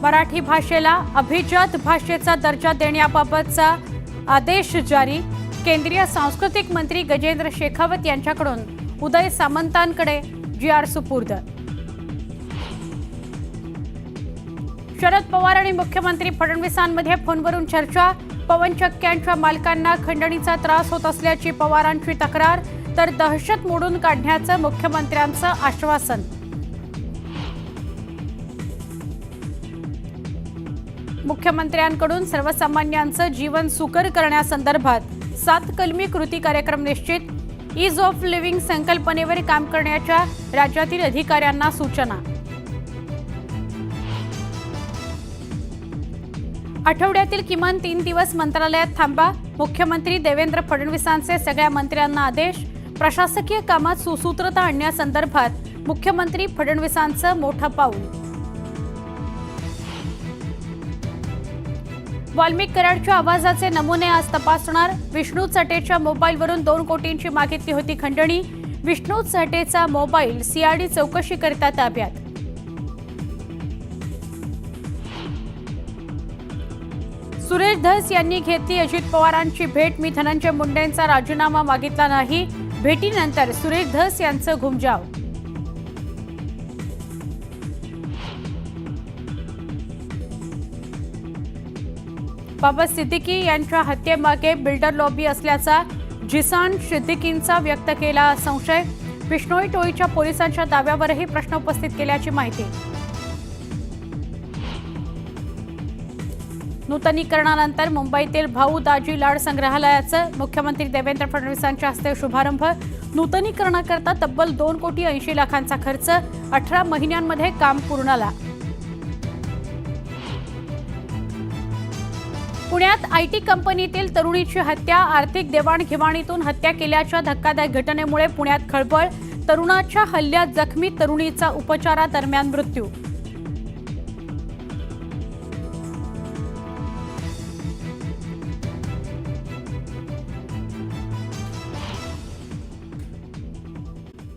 मराठी भाषेला अभिजात भाषेचा दर्जा देण्याबाबतचा आदेश जारी। केंद्रीय सांस्कृतिक मंत्री गजेंद्र शेखावत यांच्याकडून उदय सामंतांकडे GR सुपूर्द। शरद पवार आणि मुख्यमंत्री फडणवीसांमध्ये फोनवरून चर्चा। पवनचक्क्यांच्या मालकांना खंडणीचा त्रास होत असल्याची पवारांची तक्रार, तर दहशत मोडून काढण्याचं मुख्यमंत्र्यांचं आश्वासन। मुख्यमंत्र्यांकडून सर्वसामान्यांचं जीवन सुकर करण्यासंदर्भात 7 कलमी कृती कार्यक्रम निश्चित। ईज ऑफ लिव्हिंग संकल्पनेवर काम करण्याच्या राज्यातील अधिकाऱ्यांना सूचना। आठवड्यातील किमान 3 दिवस मंत्रालयात थांबा। मुख्यमंत्री देवेंद्र फडणवीसांचे सगळ्या मंत्र्यांना आदेश। प्रशासकीय कामात सुसूत्रता आणण्यासंदर्भात मुख्यमंत्री फडणवीसांचं मोठं पाऊल। वाल्मिक कराडच्या आवाजाचे नमुने आज तपासणार। विष्णू चटेच्या मोबाईलवरून 2 कोटींची मागितली होती खंडणी। विष्णू चटेचा मोबाईल CID चौकशीकरिता ताब्यात। सुरेश धस यांनी घेतली अजित पवारांची भेट। मी धनंजय मुंडेंचा राजीनामा मागितला नाही। भेटीनंतर सुरेश धस यांचं घुमजाव। बाबा सिद्दीकी यांच्या हत्येमागे बिल्डर लॉबी असल्याचा जिसान सिद्दीकींचा व्यक्त केला संशय। बिश्नोई टोळीच्या पोलिसांच्या दाव्यावरही प्रश्न उपस्थित केल्याची माहिती। नूतनीकरणानंतर मुंबईतील भाऊ दाजी लाड संग्रहालयाचं मुख्यमंत्री देवेंद्र फडणवीसांच्या हस्ते शुभारंभ। नूतनीकरणाकरता तब्बल 2 कोटी 80 लाखांचा खर्च। 18 महिन्यांमध्ये काम पूर्णला। पुण्यात IT कंपनीतील तरुणीची हत्या। आर्थिक देवाणघेवाणीतून हत्या केल्याच्या धक्कादायक घटनेमुळे पुण्यात खळबळ। तरुणाच्या हल्ल्यात जखमी तरुणीचा उपचारादरम्यान मृत्यू।